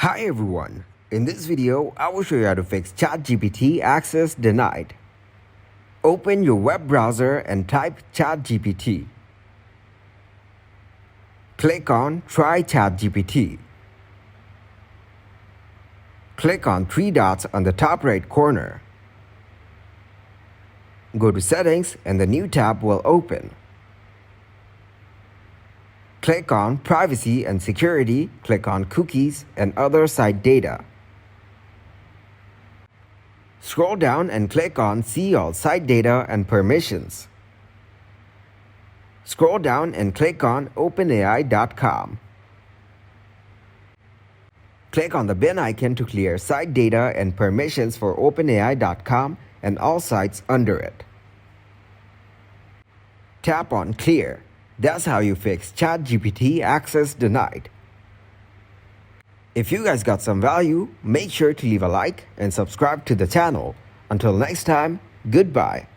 Hi everyone, in this video I will show you how to fix ChatGPT access denied. Open your web browser and type ChatGPT. Click on Try ChatGPT. Click on three dots on the top right corner. Go to Settings and the new tab will open. Click on Privacy and Security, click on Cookies and other site data. Scroll down and click on See All Site Data and Permissions. Scroll down and click on OpenAI.com. Click on the bin icon to clear site data and permissions for OpenAI.com and all sites under it. Tap on Clear. That's how you fix ChatGPT access denied. If you guys got some value, make sure to leave a like and subscribe to the channel. Until next time, goodbye.